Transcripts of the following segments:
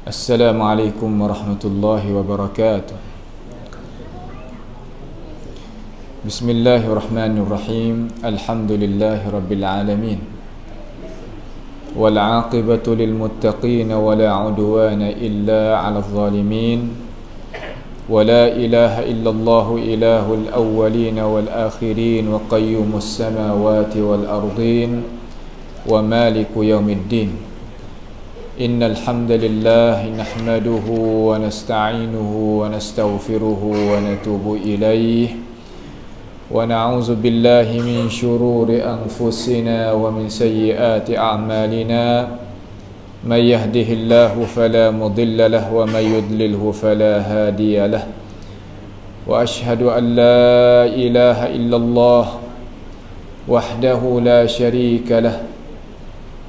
Assalamualaikum warahmatullahi wabarakatuh. Bismillahirrahmanirrahim. Alhamdulillahi rabbil alamin. Wal 'aqibatu lil muttaqin wa la 'udwana illa 'alal zalimin. Wa la ilaha illallah ilahul awwalin wal akhirin wa qayyumus samawati wal ardin wa maliku yaumiddin. Innal hamdalillah nahmaduhu wa nasta'inuhu wa nastaghfiruhu wa natubu ilayhi wa na'udzu billahi min shururi anfusina wa min sayyiati a'malina may yahdihillahu fala mudilla lahu wa may yudlilhu fala hadiya lahu wa ashhadu an la ilaha illallah wahdahu la sharika lahu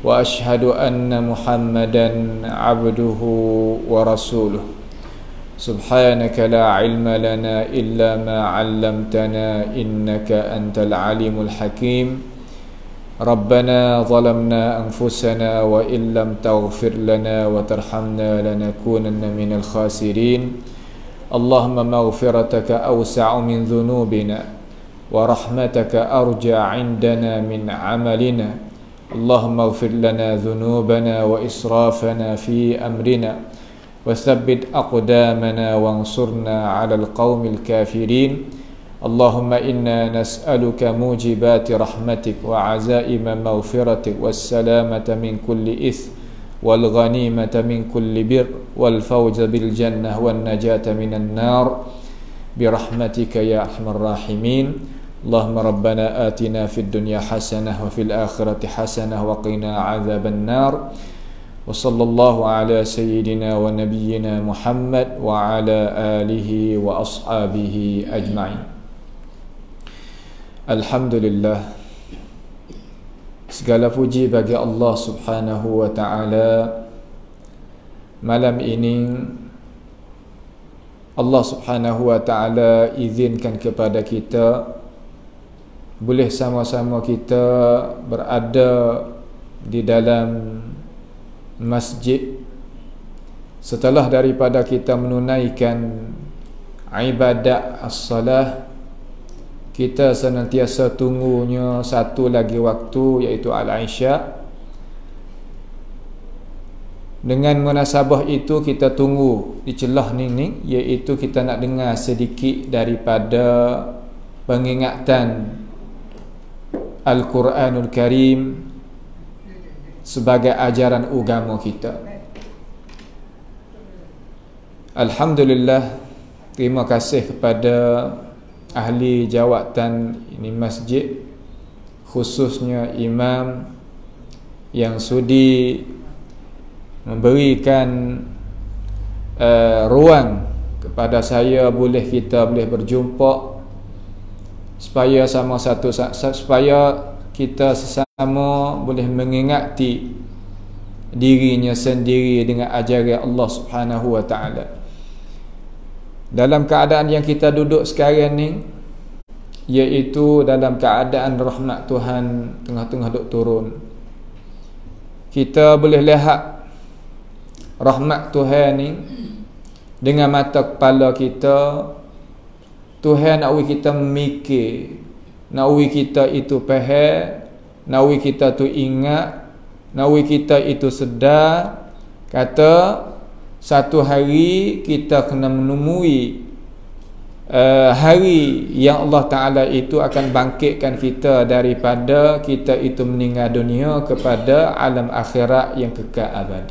wa ashhadu anna Muhammadan abduhu wa rasuluh. Subhanaka la ilma lana illa ma 'allamtana innaka antal alimul hakim. Rabbana zalamna anfusana wa illam taghfir lana wa tarhamna lanakunanna minal khasirin. Allahumma maghfirataka awsa'u min dhunubina wa rahmataka arja 'indana min 'amalina. Allahumma ighfir lana dhunubana wa israfana fi amrina wa thabbit aqdamana wansurna 'alal qaumil kafirin. Allahumma inna nas'aluka mujibati rahmatik wa 'azaima maghfiratik was salamata min kulli its wal ghanimata min kulli bir wal fawza bil jannah wan najata minan nar bi rahmatika ya arhamar rahimin. Allahumma rabbana atina fid dunya hasanah wa fil akhirati hasanah wa qina adzaban nar. Wa sallallahu ala sayyidina wa nabiyyina Muhammad wa ala alihi wa ashabihi ajma'in. Alhamdulillah, segala puji bagi Allah Subhanahu wa ta'ala. Malam ini Allah Subhanahu wa ta'ala izinkan kepada kita boleh sama-sama kita berada di dalam masjid setelah daripada kita menunaikan ibadat as-salah. Kita senantiasa tunggunya satu lagi waktu, iaitu al-isya. Dengan munasabah itu kita tunggu di celah ni, iaitu kita nak dengar sedikit daripada pengingatan Al-Quranul Karim sebagai ajaran agama kita. Alhamdulillah, terima kasih kepada ahli jawatan ini masjid, khususnya imam yang sudi memberikan ruang kepada saya kita boleh berjumpa supaya supaya kita sesama boleh mengingati dirinya sendiri dengan ajaran Allah Subhanahu wa ta'ala. Dalam keadaan yang kita duduk sekarang ni, iaitu dalam keadaan rahmat Tuhan tengah-tengah duk turun, kita boleh lihat rahmat Tuhan ni dengan mata kepala kita. Tuhan nak kita memikir, nak kita itu faham, nak kita tu ingat, nak kita itu sedar. Kata satu hari kita kena menemui hari yang Allah Ta'ala itu akan bangkitkan kita daripada kita itu meninggal dunia kepada alam akhirat yang kekal abadi.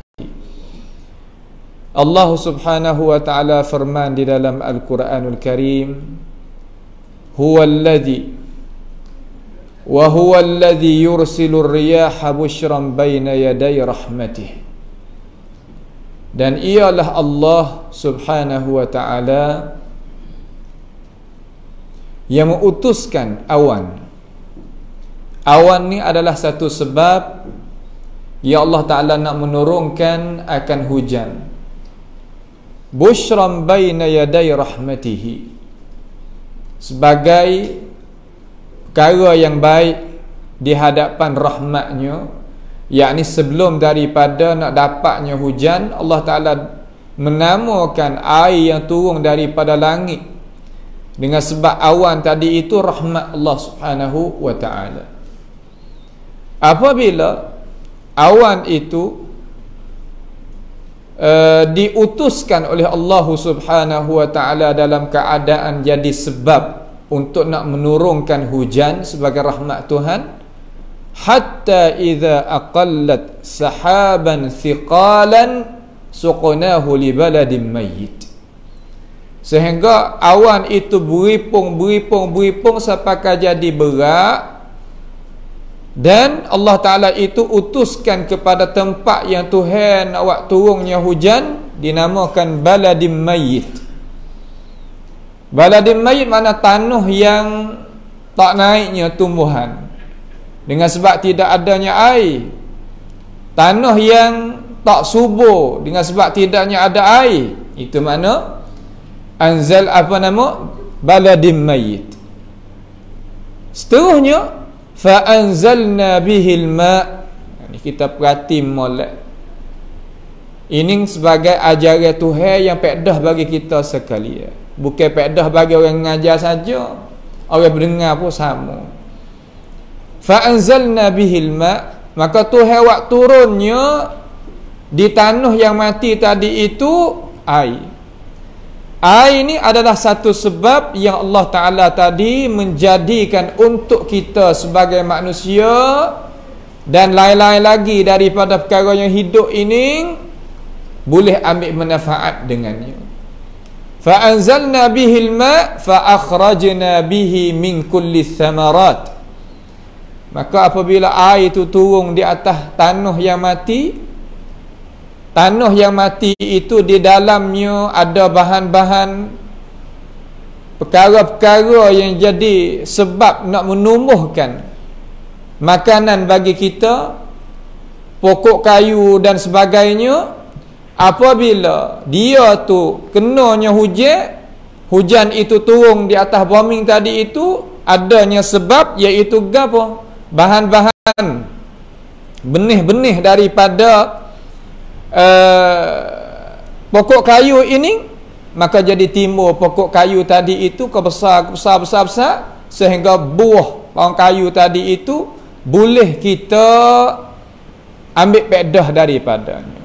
Allah Subhanahu wa ta'ala firman di dalam Al-Quranul Karim, huwallazi yursilur riyaha bushran baina yaday rahmatih. Dan ialah Allah Subhanahu wa ta'ala yang mengutuskan awan. Awan ni adalah satu sebab ya Allah Ta'ala nak menurunkan akan hujan. Bushran baina yaday rahmatihi, sebagai perkara yang baik di hadapan rahmatnya, yakni sebelum daripada nak dapatnya hujan, Allah Ta'ala menamakan air yang turun daripada langit dengan sebab awan tadi itu rahmat Allah Subhanahu wa Ta'ala. Apabila awan itu diutuskan oleh Allah Subhanahu wa Ta'ala dalam keadaan jadi sebab untuk nak menurunkan hujan sebagai rahmat Tuhan, hatta idza aqallat sahaban thiqalan suqnahu li baladin mayyit, sehingga awan itu beripung sampai jadi berat, dan Allah Ta'ala itu utuskan kepada tempat yang Tuhan nak buat turunnya hujan, dinamakan baladin mayyit. Baladin mayyit makna tanah yang tak naiknya tumbuhan dengan sebab tidak adanya air, tanah yang tak subur dengan sebab tidaknya ada air. Itu makna anzal baladin mayyit. Seterusnya fa anzalna bihil ma'. Ini kita perhati molek. Ini sebagai ajaran Tuhan yang pedah bagi kita sekalian. Bukan pedah bagi orang mengajar saja, orang mendengar pun sama. Fa anzalna bihil ma', maka Tuhan buat turunnya di tanah yang mati tadi itu air. Air ini adalah satu sebab yang Allah Ta'ala tadi menjadikan untuk kita sebagai manusia dan lain-lain lagi daripada perkara yang hidup ini boleh ambil manfaat dengannya. Fa anzalna bihil ma' fa akhrajna bihi min kulli thamarat. Maka apabila air itu turun di atas tanah yang mati, tanah yang mati itu di dalamnya ada bahan-bahan perkara-perkara yang jadi sebab nak menumbuhkan makanan bagi kita, pokok kayu dan sebagainya. Apabila dia tu kenanya hujan itu turun di atas bumi tadi itu, adanya sebab, iaitu gapo? Bahan-bahan, benih-benih daripada pokok kayu ini, maka jadi timbul pokok kayu tadi itu besar, sehingga buah pohon kayu tadi itu boleh kita ambil pedah daripadanya.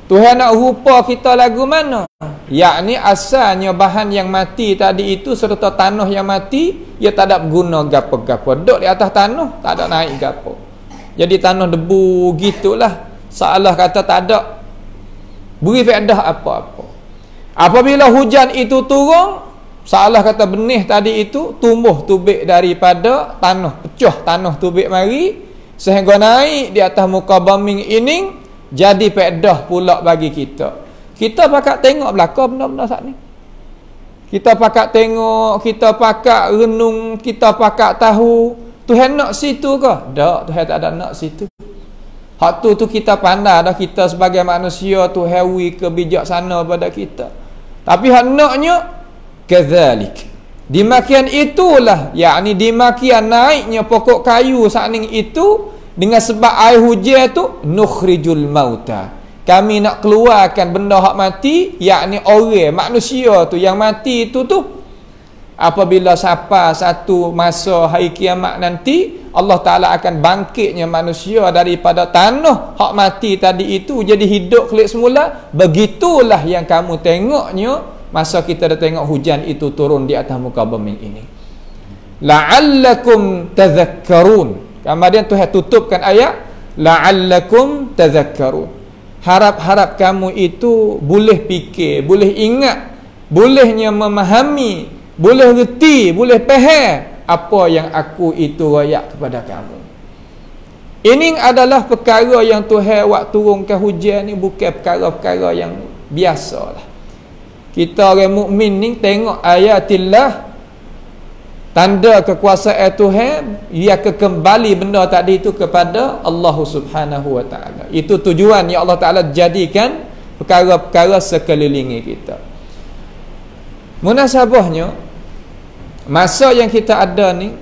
Tuhan nak rupa kita lagu mana? Yakni asalnya bahan yang mati tadi itu serta tanah yang mati, ia tak ada guna gapo-gapo. Duduk di atas tanah, tak ada naik gapo. Jadi tanah debu gitulah. Seolah kata tak ada beri faedah apa-apa. Apabila hujan itu turun, seolah kata benih tadi itu tumbuh tubik daripada tanah, pecah tanah tubik mari sehingga naik di atas muka bumi ini, jadi faedah pula bagi kita. Kita pakat tengok belakang benda-benda saat ni. Kita pakat tengok, kita pakat renung, kita pakat tahu Tuhan nak situ ke? Tak, Tuhan tak ada nak situ. Hak tu kita pandai dah, kita sebagai manusia tu hawi kebijaksana pada kita. Tapi hak naknya kadzalik. Dimakian itulah, yakni dimakian naiknya pokok kayu saat ni itu dengan sebab air hujan tu nukhrijul mauta. Kami nak keluarkan benda hak mati, yakni orang manusia tu yang mati itu tu. Apabila sampai satu masa hari kiamat nanti, Allah Ta'ala akan bangkitnya manusia daripada tanah hak mati tadi itu jadi hidup kelik semula. Begitulah yang kamu tengoknya masa kita dah tengok hujan itu turun di atas muka bumi ini. La'allakum tadhakkarun. Kemudian Tuhan tutupkan ayat la'allakum tadhakkarun. Harap-harap kamu itu boleh fikir, boleh ingat, bolehnya memahami, boleh reti, boleh faham apa yang aku itu royak kepada kamu. Ini adalah perkara yang Tuhan buat turunkan hujan ni, bukan perkara-perkara yang biasalah. Kita orang mukmin ni tengok ayatillah, tanda kekuasaan Tuhan, ia kembali benda tadi itu kepada Allah Subhanahu wa Ta'ala. Itu tujuan yang Allah Ta'ala jadikan perkara-perkara sekelilingi kita. Munasabahnya, masa yang kita ada ni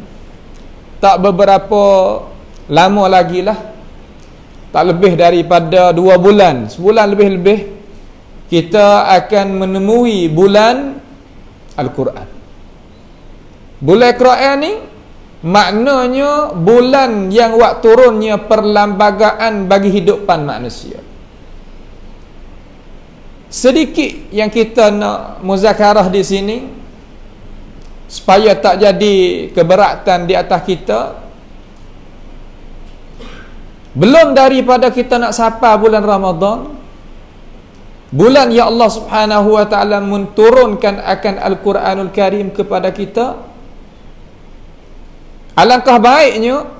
tak beberapa lama lagi lah, tak lebih daripada 2 bulan, sebulan lebih-lebih, kita akan menemui bulan Al-Quran. Bulan Quran ni maknanya bulan yang waktu turunnya perlembagaan bagi hidupan manusia. Sedikit yang kita nak muzakarah di sini supaya tak jadi keberatan di atas kita. Belum daripada kita nak sapa bulan Ramadan, bulan yang Allah Subhanahu wa taala menurunkan akan Al-Quranul Karim kepada kita, alangkah baiknya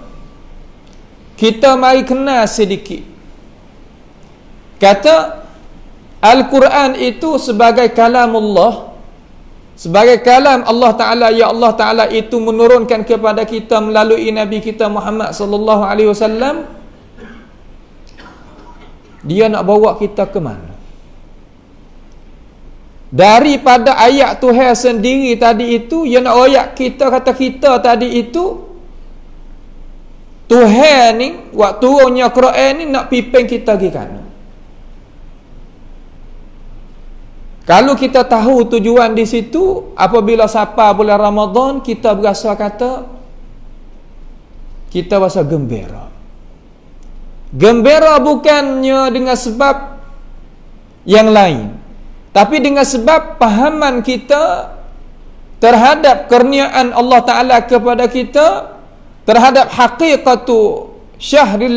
kita mari kenal sedikit. Kata Al-Quran itu sebagai kalamullah, sebagai kalam Allah Ta'ala, ya Allah Ta'ala itu menurunkan kepada kita melalui Nabi kita Muhammad sallallahu alaihi wasallam. Dia nak bawa kita ke mana? Daripada ayat Tuhan sendiri tadi itu, dia nak ayat kita, kata kita tadi itu, Tuhan ni waktu turunnya Quran ni nak pimpin kita pergi kana. Kalau kita tahu tujuan di situ, apabila sapa bulan Ramadan, kita berasa kata kita rasa gembira. Gembira bukannya dengan sebab yang lain, tapi dengan sebab pahaman kita terhadap kurniaan Allah Ta'ala kepada kita, terhadap hakikatu syahri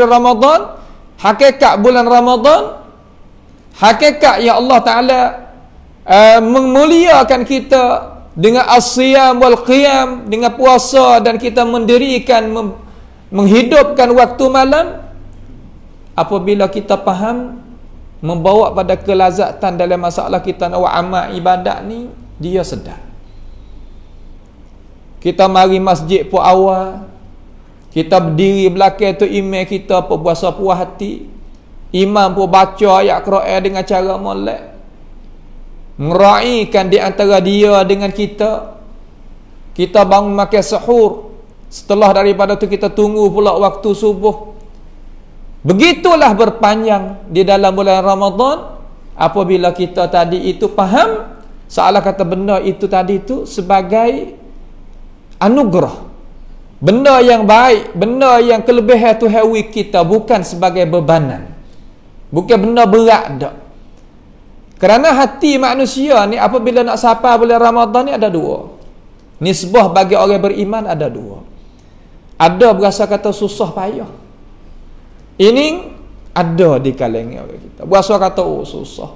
Ramadan, hakikat bulan Ramadan, hakikat yang Allah Ta'ala memuliakan kita dengan as-siyam wal qiyam, dengan puasa, dan kita mendirikan, menghidupkan waktu malam. Apabila kita faham, membawa pada kelazatan dalam masalah kita nak buat amal ibadat ni, dia sedar. Kita mari masjid pun awal, kita berdiri belakang tu imam kita pun puasa puas hati, imam pun baca ayat Quran dengan cara molek, meraikan di antara dia dengan kita. Kita bangun makan sahur, setelah daripada tu kita tunggu pula waktu subuh. Begitulah berpanjang di dalam bulan Ramadan. Apabila kita tadi itu faham, seolah kata benda itu tadi itu sebagai anugerah, benda yang baik, benda yang kelebihan Tuhan kita, bukan sebagai bebanan, bukan benda berat dak. Kerana hati manusia ni apabila nak sapa bulan Ramadan ni ada dua. Nisbah bagi orang beriman ada dua. Ada berasa kata susah payah. Ini ada di kalangan orang kita. Berasa kata oh susah.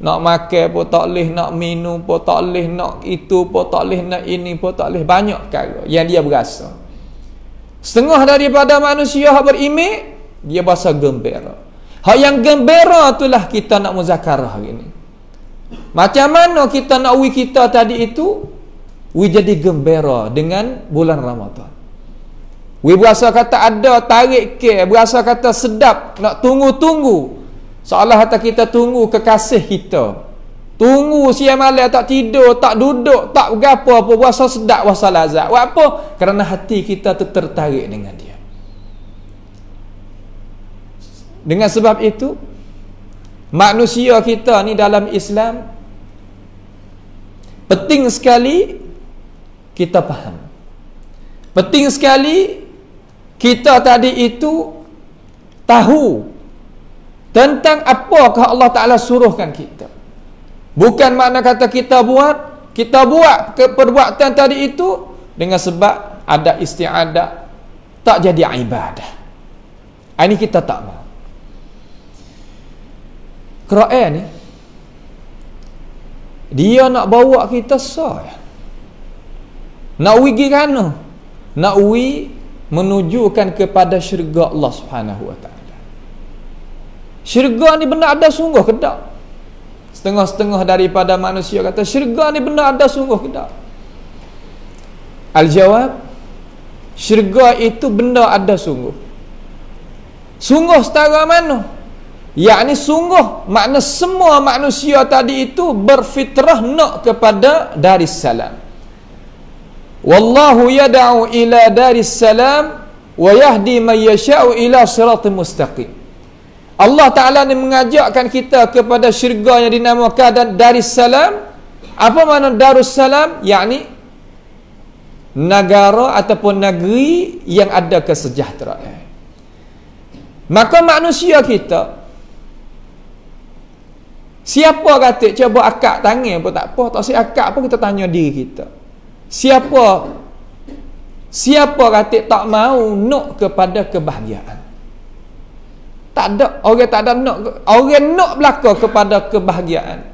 Nak makan pun tak boleh, nak minum pun tak boleh, nak itu pun tak boleh, nak ini pun tak boleh. Banyak perkara yang dia berasa. Setengah daripada manusia yang beriman, dia berasa gembira. Hak yang gembira itulah kita nak muzakarah hari ni. Macam mana kita nak kita tadi itu jadi gembira dengan bulan Ramadan. Berasa kata ada tarik ke, berasa kata sedap, nak tunggu-tunggu. Seolah kata kita tunggu kekasih kita. Tunggu siang malam tak tidur, tak duduk, tak berapa apa, berasa sedap, berasa lazat. Buat apa? Kerana hati kita tertarik dengan dia. Dengan sebab itu, manusia kita ni dalam Islam penting sekali kita faham. Penting sekali kita tadi itu tahu tentang apakah Allah Ta'ala suruhkan kita. Bukan makna kata kita buat perbuatan tadi itu dengan sebab ada isti'adah, tak jadi ibadah. Ini kita tak mahu. Quran ni dia nak bawa kita sah. Nak pergi kana? Nak menujukan kepada syurga Allah Subhanahu wa taala. Syurga ni benda ada sungguh ke tak? Setengah-setengah daripada manusia kata syurga ni benda ada sungguh ke tak? Al-jawab, syurga itu benda ada sungguh. Sungguh setara mana? Yakni sungguh makna semua manusia tadi itu berfitrah nak kepada Daris Salam. Wallahu yad'u ila Daris Salam wa yahdi man yasha'u ila siratal mustaqim. Allah Ta'ala ni mengajakkan kita kepada syurga yang dinamakan Darussalam. Apa makna Darussalam? Yakni negara ataupun negeri yang ada kesejahteraan. Maka manusia kita, siapa kata cuba akak tangan pun tak apa, tak si akak pun kita tanya diri kita. Siapa kata tak mau nak kepada kebahagiaan? Tak ada. Orang tak ada nak. Orang nak belaka kepada kebahagiaan.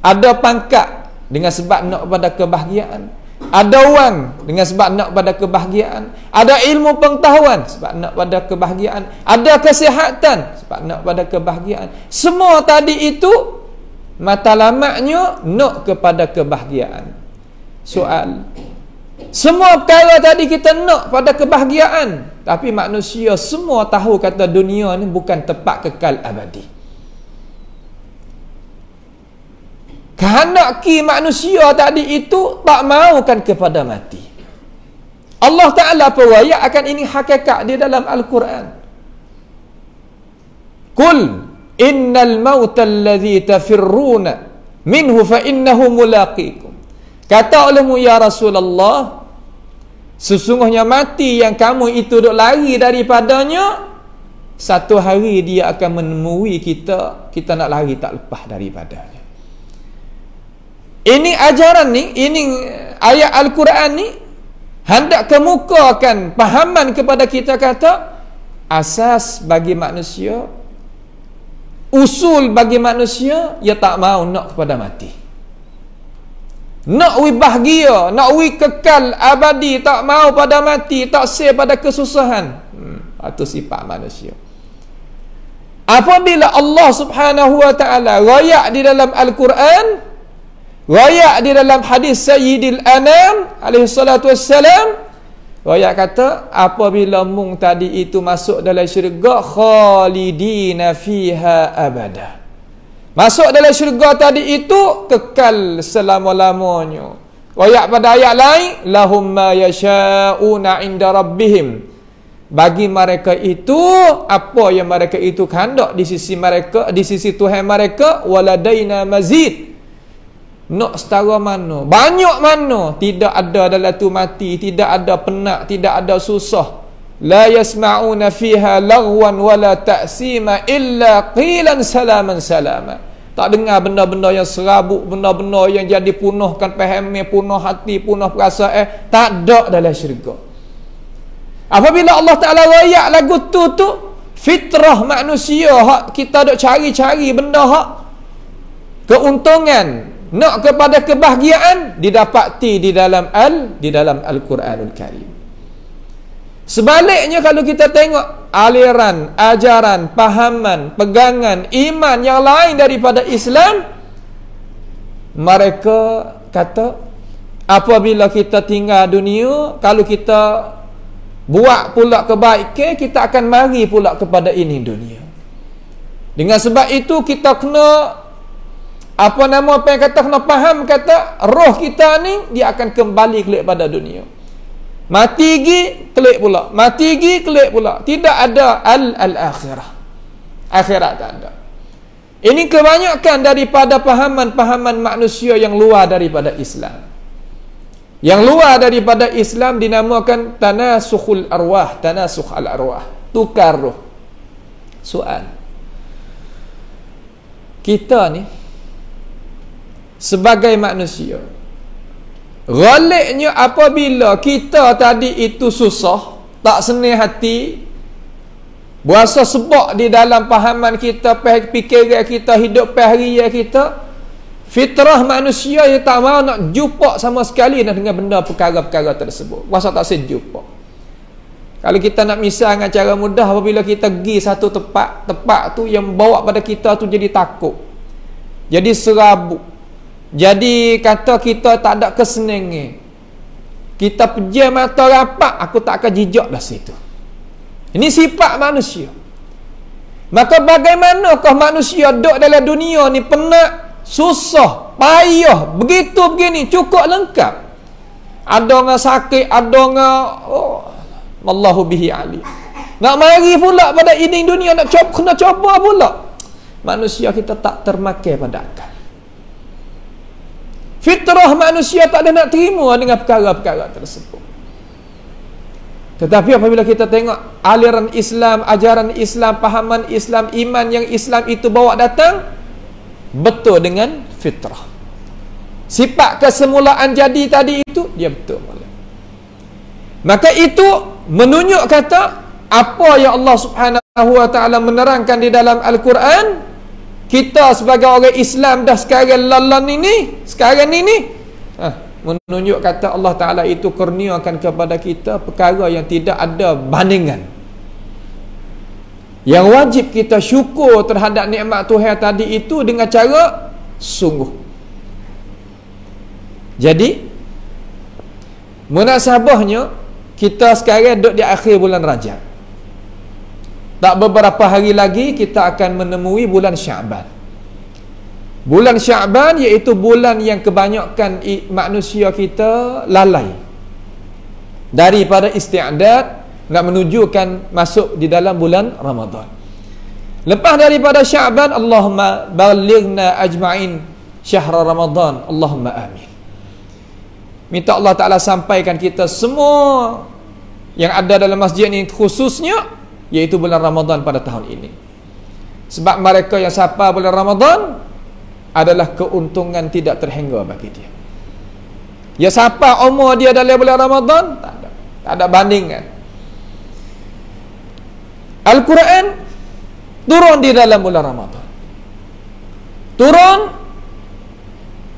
Ada pangkat dengan sebab nak kepada kebahagiaan. Ada wang dengan sebab nak kepada kebahagiaan. Ada ilmu pengetahuan sebab nak kepada kebahagiaan. Ada kesihatan sebab nak kepada kebahagiaan. Semua tadi itu matlamatnya nak kepada kebahagiaan. Soal, semua perkara tadi kita nak pada kebahagiaan, tapi manusia semua tahu kata dunia ni bukan tempat kekal abadi. Kehendak manusia tadi itu tak maukan kepada mati. Allah Ta'ala pewaya akan ini hakikat di dalam Al-Quran. Qul innal mauta alladhi tafirruna minhu fa innahu mulaqikum. Kata olehmu ya Rasulullah, sesungguhnya mati yang kamu itu duk lari daripadanya, satu hari dia akan menemui kita. Kita nak lari tak lepas daripadanya. Ini ajaran ni, ini ayat Al-Quran ni hendak kemukakan pahaman kepada kita kata asas bagi manusia, usul bagi manusia, ia tak mau nak kepada mati. Nak wi bahagia, nak wi kekal abadi, tak mau pada mati, tak say pada kesusahan. Itu sifat manusia. Apabila Allah Subhanahu wa taala rayak di dalam Al-Quran, rayak di dalam hadis Sayyidil Anam alaihi salatu wassalam, rayak kata apabila mung tadi itu masuk dalam syurga, khalidina fiha abada. Masuk dalam syurga tadi itu kekal selama-lamanya. Ayat pada ayat lain, lahum ma yasha'una 'inda rabbihim. Bagi mereka itu apa yang mereka itu kehendak di sisi mereka, di sisi Tuhan mereka, waladaina mazid. Nak setara mana, banyak mana, tidak ada dalam tu mati, tidak ada penat, tidak ada susah. La yasma'una fiha laghwan wala ta'sima illa qilan salaman salama. Tak dengar benda-benda yang serabut, benda-benda yang jadi punahkan faham, punah hati, punah perasaan, tak ada dalam syurga. Apabila Allah Ta'ala rayak lagu tu fitrah manusia hak kita duk cari-cari benda hak keuntungan, nak kepada kebahagiaan, didapati di dalam Al-Quranul Karim. Sebaliknya kalau kita tengok aliran, ajaran, pahaman, pegangan, iman yang lain daripada Islam, mereka kata apabila kita tinggal dunia, kalau kita buat pula kebaikan, kita akan mari pula kepada ini dunia. Dengan sebab itu kita kena kena faham kata roh kita ni dia akan kembali kepada dunia. Mati gi kelik pula, mati gi kelik pula. Tidak ada al-akhirah. Akhirat tak ada. Ini kebanyakan daripada pahaman-pahaman manusia yang luar daripada Islam. Yang luar daripada Islam dinamakan tanasukhul arwah, tanasukh al-arwah, tukar roh. Soal, kita ni sebagai manusia, ghaliknya apabila kita tadi itu susah, tak senang hati, berasa sebab di dalam pahaman kita, fikiran kita, hidup harian kita, fitrah manusia yang tak mahu nak jumpa sama sekali dengan benda perkara-perkara tersebut. Berasa tak sejumpa. Kalau kita nak misal dengan cara mudah, apabila kita pergi satu tempat tu yang bawa pada kita tu jadi takut, jadi serabut, jadi kata kita tak ada kesenangan, kita pejam mata rapat, aku tak akan jijak dah situ. Ini sifat manusia. Maka bagaimanakah manusia duduk dalam dunia ni penat, susah, payah, begitu begini, cukup lengkap. Ada orang sakit, ada orang wallahu bihi alim. Nak mari pula pada iding dunia, kena cuba pula. Manusia kita tak termakai pada akal. Fitrah manusia tak ada nak terima dengan perkara-perkara tersebut. Tetapi apabila kita tengok aliran Islam, ajaran Islam, pahaman Islam, iman yang Islam itu bawa datang, betul dengan fitrah. Sifat kesemulaan jadi tadi itu, dia betul. Maka itu menunjuk kata, apa yang Allah Subhanahu wa ta'ala menerangkan di dalam Al-Quran, kita sebagai orang Islam dah sekarang ini menunjuk kata Allah Ta'ala itu kurniakan kepada kita perkara yang tidak ada bandingan. Yang wajib kita syukur terhadap nikmat Tuhan tadi itu dengan cara sungguh. Jadi munasabahnya, kita sekarang duduk di akhir bulan Rajab. Tak beberapa hari lagi kita akan menemui bulan Sya'ban. Bulan Sya'ban iaitu bulan yang kebanyakan manusia kita lalai daripada isti'adad nak menujukan masuk di dalam bulan Ramadan. Lepas daripada Sya'ban, Allahumma balighna ajma'in syahr Ramadan, Allahumma amin. Minta Allah Ta'ala sampaikan kita semua yang ada dalam masjid ini khususnya, iaitu bulan Ramadan pada tahun ini. Sebab mereka yang sapa bulan Ramadan adalah keuntungan tidak terhingga bagi dia. Ya sapa umur dia dalam bulan Ramadan, tak ada bandingan. Al-Quran turun di dalam bulan Ramadan. Turun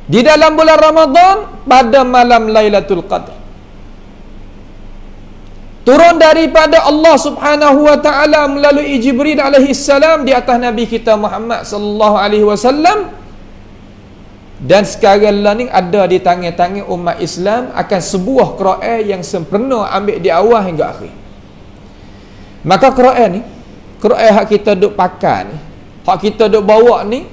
di dalam bulan Ramadan pada malam Lailatul Qadar. Turun daripada Allah Subhanahu wa ta'ala melalui Jibril alaihi salam di atas Nabi kita Muhammad sallallahu alaihi wasallam, dan sekarang ni ada di tangan-tangan umat Islam akan sebuah Quran yang sempurna, ambil di awal hingga akhir. Maka Quran ni, Quran hak kita duk pakai ni, hak kita duk bawa ni,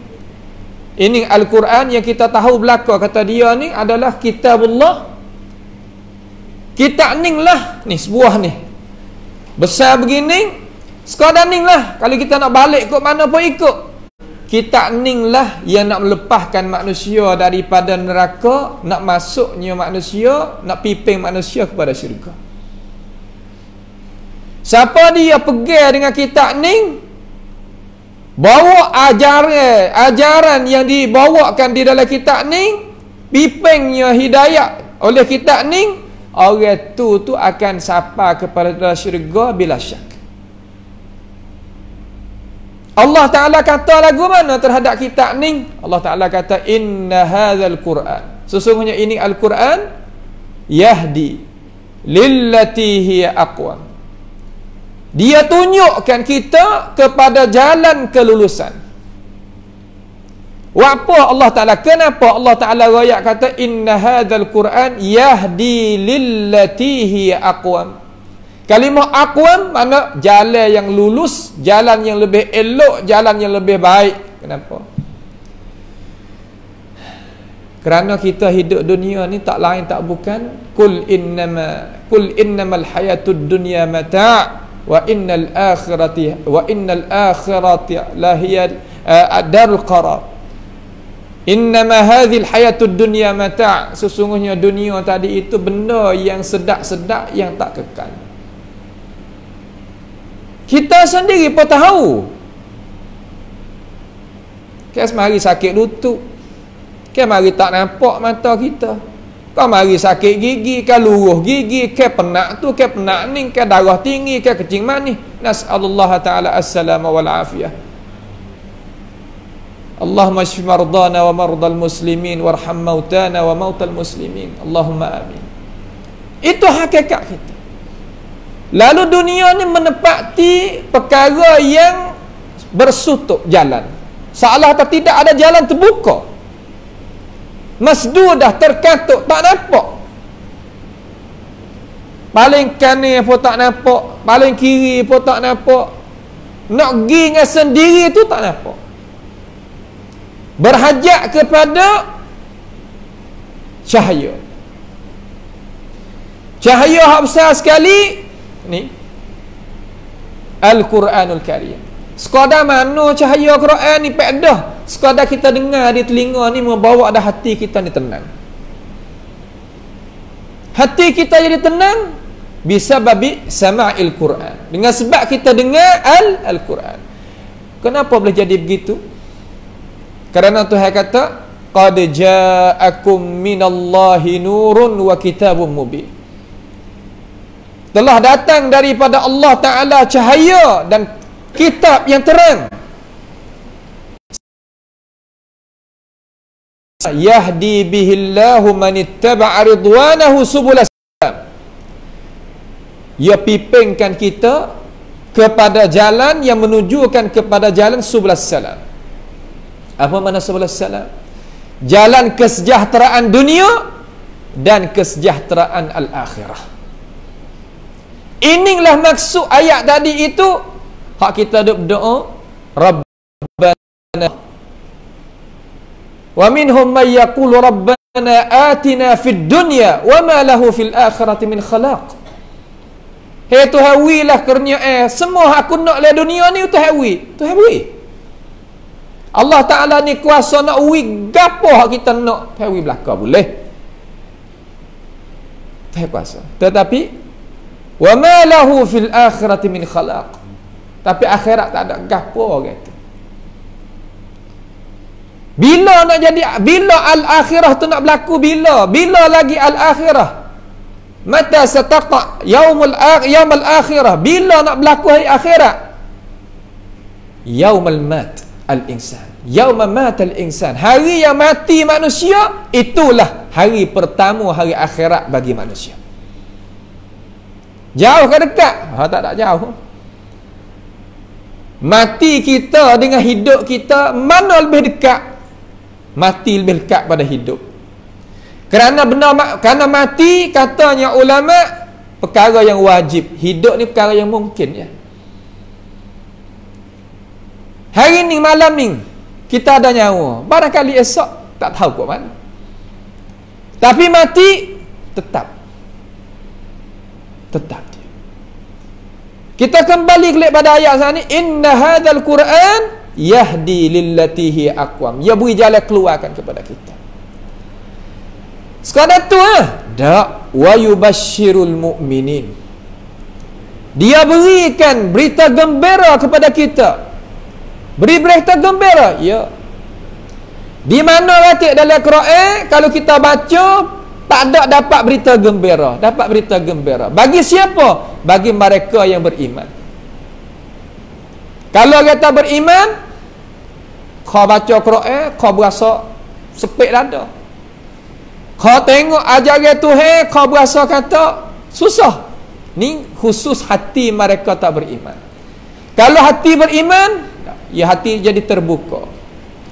ini Al-Quran yang kita tahu belaka kata dia ni adalah kitabullah. Kita ning lah ni, sebuah ni besar begini, sekadar ning lah. Kalau kita nak balik ke mana pun ikut. Kita ning lah yang nak melepaskan manusia daripada neraka, nak masuknya manusia, nak piping manusia kepada syurga. Siapa dia pegang dengan kitab ning, bawa ajaran yang dibawakan di dalam kitab ning, pipingnya hidayah oleh kitab ning, orang tu akan sapa kepada syurga bila syak. Allah Ta'ala kata lagu mana terhadap kitab ni? Allah Ta'ala kata, inna hadzal Qur'an, sesungguhnya ini Al-Quran, yahdi lillati hiya aqwam, dia tunjukkan kita kepada jalan kelulusan. Apa Allah Ta'ala, kenapa Allah Ta'ala rakyat kata inna hadzal Qur'an yahdi lillati hiya aqwam? Kalimah aqwam mana jalan yang lulus, jalan yang lebih elok, jalan yang lebih baik. Kenapa? Kerana kita hidup dunia ni tak lain tak bukan kul innamal hayatud dunya mata' wa innal akhirati lahiya darul qarar. Innama hadhil hayatud dunya mata', sesungguhnya dunia tadi itu benda yang sedap-sedap yang tak kekal. Kita sendiri pun tahu. Kes mari sakit lutut, kes mari tak nampak mata kita, kau mari sakit gigi, kau luruh gigi, ke penak tu, ke penak ni, ke darah tinggi, ke kencing manis. Nas'alullah ta'ala as-salama wal afiyah. Allahumma shfi mardana wa mardal muslimin warham mautana wa mautal muslimin. Allahumma amin. Itu hakikat kita. Lalu dunia ni menepati perkara yang bersutup jalan, seolah tidak ada jalan terbuka, masdudah, terkatuk, tak nampak. Paling kanan pun tak nampak, paling kiri pun tak nampak, nak pergi dengan sendiri tu tak nampak. Berhajat kepada cahaya. Cahaya yang besar sekali, ni Al-Quranul Karim. Sekadar mana cahaya Quran ni pedah, sekadar kita dengar di telinga ni membawa dah hati kita ni tenang. Hati kita jadi tenang bisa babi sama'il Quran, dengan sebab kita dengar Al-Quran. Kenapa boleh jadi begitu? Kerana Tuhan kata qad ja'akum minallahi nurun wa kitabun mubin. Telah datang daripada Allah Ta'ala cahaya dan kitab yang terang. Yahdi bihillahu man ittaba'a ridwanahu subulas salam. Ia pipingkan kita kepada jalan yang menujukan kepada jalan subulas salam. Apa makna subulas salam? Jalan kesejahteraan dunia dan kesejahteraan al-akhirah. Inilah maksud ayat tadi itu. Hak kita duk berdoa, Rabbana wa minhum may yaqulu Rabbana atina fid dunya wa ma lahu fil akhirati min khalaq. Hei Tuhan wilah kerana semua aku nak le dunia ni Tuhan wi. Tuhan wi. Allah Ta'ala ni kuasa nak wi gapo hak kita nak Tuhan wi belaka boleh. Tuhan kuasa. Tetapi wa ma lahu fil akhirati min khalaq. Tapi akhirat tak ada gapo gitu. Bila nak jadi, bila al-akhirah tu nak berlaku, bila lagi al-akhirah? Mata sataqa yaumul akhirah, bila nak berlaku hari akhirat? Yaumul mat al-insan, yauma mat al-insan, hari yang mati manusia, itulah hari pertama hari akhirat bagi manusia. Jauh ke dekat? Tak jauh. Mati kita dengan hidup kita, mana lebih dekat? Mati lebih dekat pada hidup. Kerana mati, katanya ulama, perkara yang wajib. Hidup ni perkara yang mungkin ya. Hari ni, malam ni, kita ada nyawa. Barangkali esok tak tahu kat mana. Tapi mati tetap dia. Kita kembali kepada ayat sana ni, inna hadzal Quran yahdi lillati hi aqwam. Ia beri jalan keluarkan kepada kita. Sekadar tu dak wa yubasyirul mu'minin. Dia berikan berita gembira kepada kita. Beri berita gembira, ya. Di mana kata dalam Quran kalau kita baca tak ada dapat berita gembira. Dapat berita gembira. Bagi siapa? Bagi mereka yang beriman. Kalau kita beriman, kau baca Quran, kau berasa sepik dada. Kau tengok ajaran Tuhan, kau berasa kata susah. Ni khusus hati mereka tak beriman. Kalau hati beriman, ya hati jadi terbuka.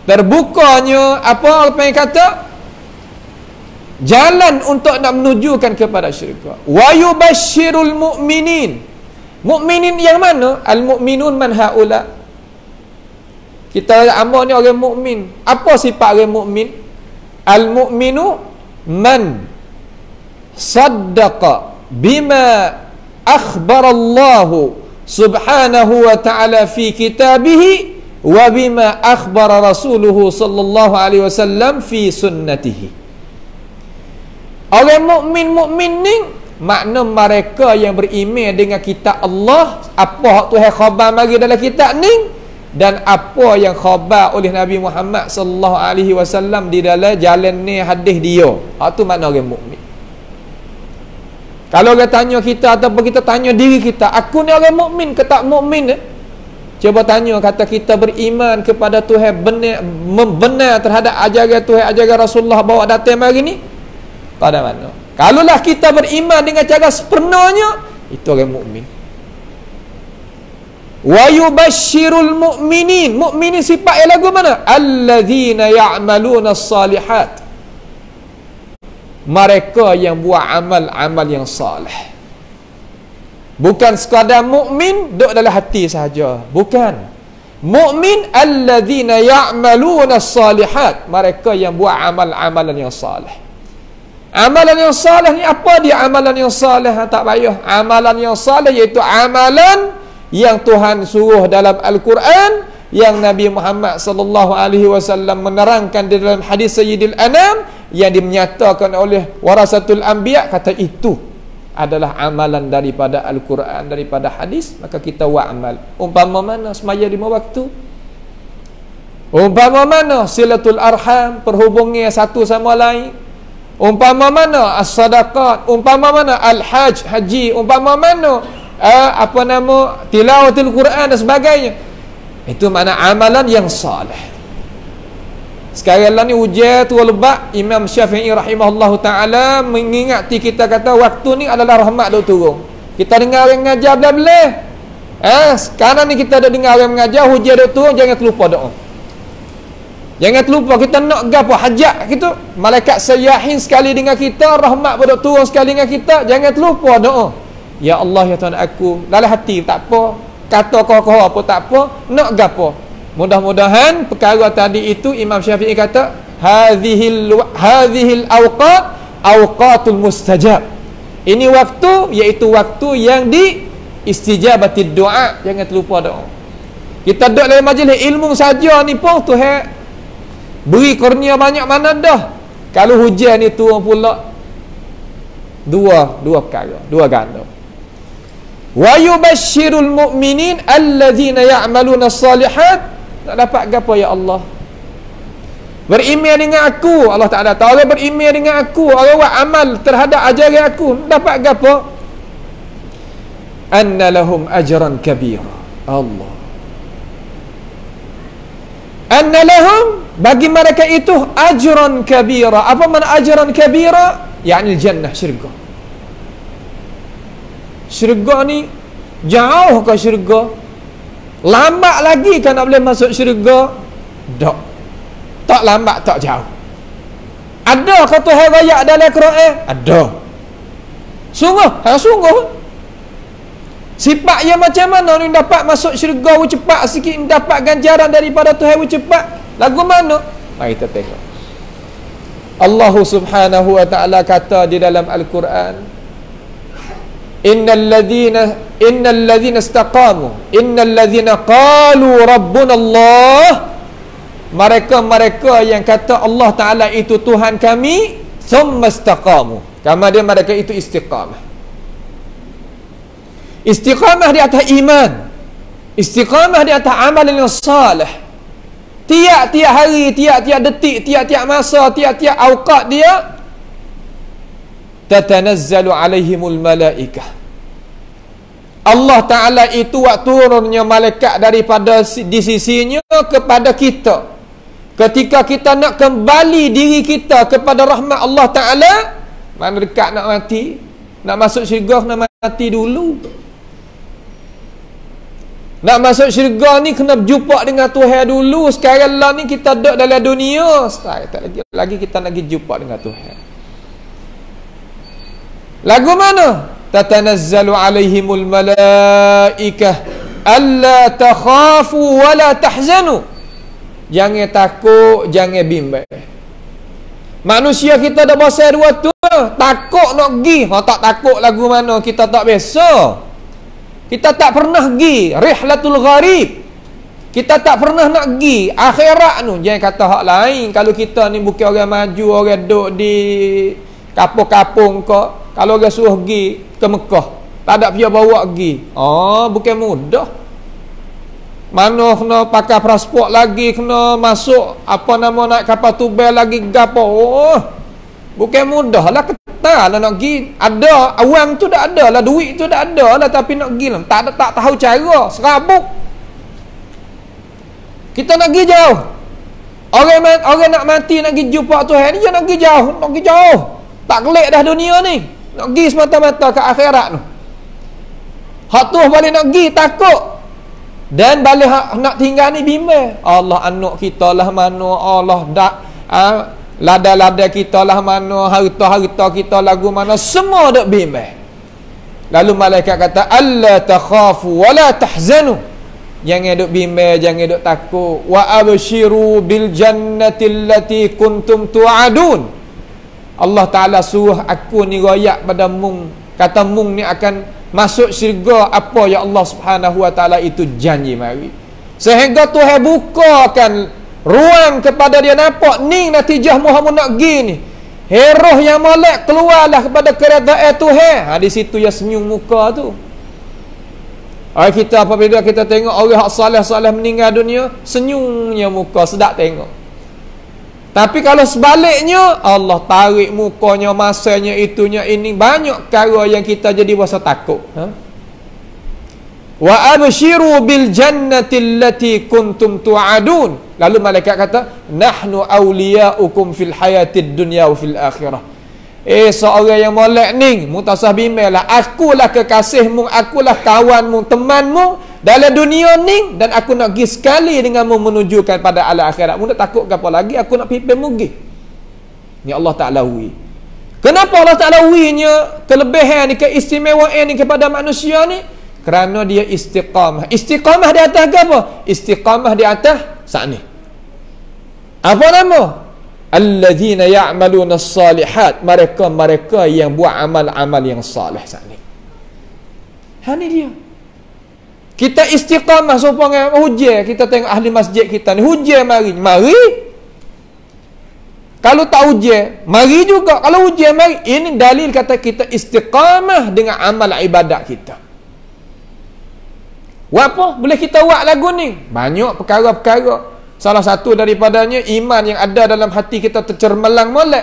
Terbukanya apa yang kata? Jalan untuk nak menujukan kepada syurga. Wa yubasyirul mu'minin. Mukminin yang mana? Al-mu'minun man haula. Kita ambil ni orang mukmin. Apa sifat orang mukmin? Al-mu'minu man saddaqa bima akhbara Allah subhanahu wa ta'ala fi kitabih wa bima akhbara rasuluhu sallallahu alaihi wasallam fi sunnatihi. Orang mukmin ni makna mereka yang beriman dengan kitab Allah, apa Tuhan khabar mari dalam kitab ni, dan apa yang khabar oleh Nabi Muhammad sallallahu alaihi wasallam di dalam jalan ni hadis dia. Itu makna orang mukmin. Kalau dia tanya kita ataupun kita tanya diri kita, aku ni orang mukmin ke tak mukmin? Cuba tanya, kata kita beriman kepada Tuhan, benar terhadap ajaran Tuhan, ajaran Rasulullah bawa datang mari ni. Pada mana? Kalaulah kita beriman dengan cara sepenuhnya, itu orang mukmin. Wa yubasyirul mu'minin. Mukminin sifat yang lagu mana? Alladzina ya'maluna as-salihat. Mereka yang buat amal-amal yang salih. Bukan sekadar mukmin duduk dalam hati sahaja. Bukan. Mukmin alladzina ya'maluna as-salihat. Mereka yang buat amal-amalan yang salih. Amalan yang saleh ni apa dia amalan yang saleh? Tak payah. Amalan yang saleh iaitu amalan yang Tuhan suruh dalam Al-Quran, yang Nabi Muhammad sallallahu alaihi wasallam menerangkan di dalam hadis Sayyidil Anam, yang dimenyatakan oleh warasatul anbiya, kata itu adalah amalan daripada Al-Quran, daripada hadis, maka kita wa'amal. Umpama mana semaya 5 waktu, umpama mana silatul arham, perhubungan satu sama lain, umpama mana as-sadaqat, umpama mana al-hajj, haji, umpama mana tilawatul Quran dan sebagainya. Itu makna amalan yang salih. Sekarang lah ni hujan tu lebat, Imam Syafi'i rahimahullahu ta'ala mengingati kita, kata waktu ni adalah rahmat duk turun. Kita dengar orang mengajar belah-belah. Sekarang ni kita duk dengar orang mengajar, hujan duk turun, jangan terlupa doa. Jangan terlupa kita nak gapo hajat gitu. Malaikat sayyahin sekali dengan kita, rahmat duk turun sekali dengan kita, jangan terlupa doa. Ya Allah ya Tuhan aku, dalam hati tak apa, kata kau apa tak apa, nak gapo. Mudah-mudahan perkara tadi itu Imam Syafi'i kata hadhil awqatul mustajab. Ini waktu, iaitu waktu yang di istijabati doa. Jangan terlupa doa. Kita duduk dalam majlis ilmu saja ni pun Tuhan beri kurnia banyak mana dah. Kalau hujan ni turun pula dua perkara, dua ganda. Wa yubashshirul mu'minin allazina ya'maluna as-salihat. Tak dapat apa ya Allah? Beriman dengan aku, Allah Ta'ala tahu. Orang beriman dengan aku, orang buat amal terhadap ajaran aku, dapat apa? Anna lahum ajran kabira. Allah. Anna lahum, bagi mereka itu ajran kabira. Apa makna ajran kabira? Yani jannah, syurga. Syurga ni jauh ke syurga? Lambat lagi kan nak boleh masuk syurga? Tak lambat, tak jauh. Ada kata Tuhan raya dalam Quran? Ada. Sungguh. Sifat yang macam mana ni dapat masuk syurga cepat sikit, dapat ganjaran daripada Tuhan cepat? Lagu mana? Mari kita tengok. Allah Subhanahu wa taala kata di dalam Al-Quran, innal ladzina istaqamu, innal ladzina qalu rabbuna Allah, mereka yang kata Allah Ta'ala itu Tuhan kami, thumma istaqamu, kemudian mereka itu istiqamah. Istiqamah di atas iman, istiqamah di atas amalan yang salih. Tiap-tiap hari, tiap-tiap detik, tiap-tiap masa, tiap-tiap awqat dia tatanazzalu alaihimul malaikah. Allah Ta'ala itu waktu turunnya malaikat daripada di sisinya kepada kita. Ketika kita nak kembali diri kita kepada rahmat Allah Ta'ala, mana dekat nak mati, nak masuk syurga kena mati dulu. Nak masuk syurga ni kena berjumpa dengan Tuhan dulu. Sekarang lah ni kita duduk dalam dunia, sekarang tak lagi kita nak pergi jumpa dengan Tuhan. Lagu mana? Tatanazzalu alaihimul malaikah alla takhafu wa la tahzanu. Jangan takut, jangan bimbang. Manusia kita dah bahasa dua tu, takut nak pergi. Tak takut lagu mana, kita tak biasa. Kita tak pernah pergi rihlatul gharib. Kita tak pernah nak pergi akhirat tu. Jangan kata hak lain. Kalau kita ni bukan orang maju, orang duduk di kapung-kapung kok. Kalau orang suruh pergi ke Mekah, tak ada pihak bawa pergi. Bukan mudah. Mana kena pakai pasport lagi, kena masuk naik kapal tubel lagi gapo. Bukan mudah lah, ketal lah nak pergi. Ada awam tu dah ada lah, duit tu dah ada lah, tapi nak pergi lah tak tahu cara, serabut. Kita nak pergi jauh. Orang nak mati, nak pergi jumpa Tuhan ni, jangan nak pergi jauh, nak pergi jauh. Tak kelik dah dunia ni. Nak pergi semata-mata ke akhirat tu. Hak tu balik nak pergi takut. Dan balik nak tinggal ni bimbang. Allah anak kita lah mana, Allah dak lada-lada kita lah mana, harta-harta kita lagu mana, semua duk bimbang. Lalu malaikat kata alla takhafu wa la tahzanu. Jangan duk bimbang, jangan duk takut. Wa abshiru bil jannati allati kuntum tu'adun. Allah Ta'ala suruh aku ni royak pada mung, kata mung ni akan masuk syurga apa yang Allah Subhanahu Wa Ta'ala itu janji mari. Sehingga Tuhan bukakan ruang kepada dia nampak ni natijah Muhammad nak pergi ni. Heroh yang molek keluarlah kepada keredaan Tuhan. Di situ ya senyum muka tu. Kita apabila kita tengok orang hak saleh-saleh meninggal dunia, senyumnya muka, sedap tengok. Tapi kalau sebaliknya, Allah tarik mukanya, masanya, itunya, ini banyak perkara yang kita jadi rasa takut. Wa abshiru bil jannati allati kuntum tu'adun. Lalu malaikat kata, nahnu awliya'ukum fil hayatid dunya wa fil akhirah. Seorang yang molek ni, mutasah bimbel lah, akulah kekasihmu, akulah kawanmu, temanmu dalam dunia ni, dan aku nak pergi sekali denganmu menunjukkan pada alam akhirat. Mu nak takut ke apa lagi? Aku nak pimpin mu pergi. Ni Allah Ta'ala wi. Kenapa Allah Ta'ala wi-nya kelebihan ni, keistimewaan ni kepada manusia ni? Kerana dia istiqamah. Istiqamah di atas apa? Istiqamah di atas saat ni. Apa nama? Alladzina ya'maluna as-salihat, mereka yang buat amal-amal yang salih saat ni. Ni dia. Kita istiqamah supaya hujan. Kita tengok ahli masjid kita ni hujan mari. Kalau tak hujan, mari juga. Kalau hujan mari. Ini dalil kata kita istiqamah dengan amal ibadat kita. Apa? Boleh kita buat lagu ni? Banyak perkara-perkara. Salah satu daripadanya iman yang ada dalam hati kita tercermelang molek.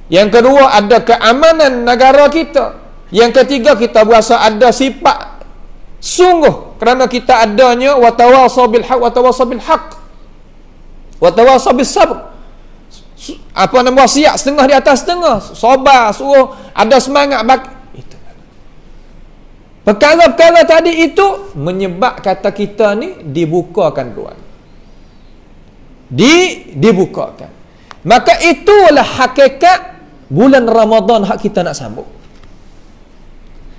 Yang kedua ada keamanan negara kita. Yang ketiga kita berasa ada sifat sungguh kerana kita adanya watawasaw bil haq watawasaw bil haq watawasaw bis sabr. Apa nama wasiat setengah di atas setengah. Sabar, suruh ada semangat itu. Perkara-perkara tadi itu menyebab kata kita ni dibukakan ruang. Dibukakan. Maka itulah hakikat bulan Ramadan hak kita nak sambut.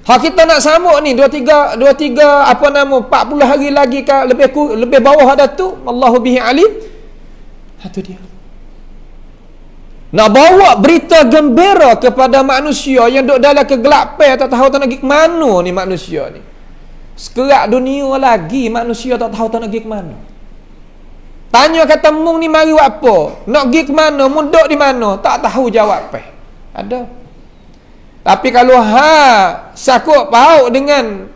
Hak kita nak sambut ni 23 apa nama 40 hari lagi ke lebih bawah ada tu, Allahu bihi alim. Itu dia. Nak bawa berita gembira kepada manusia yang duduk dalam kegelapan, tak tahu tak nak pergi ke mana ni manusia ni. Sekerak dunia lagi manusia tak tahu tak nak pergi ke mana. Tanya kata mung ni mari buat apa? Nak pergi ke mana? Mung duduk di mana? Tak tahu jawab apa. Ada. Tapi kalau sakut paut dengan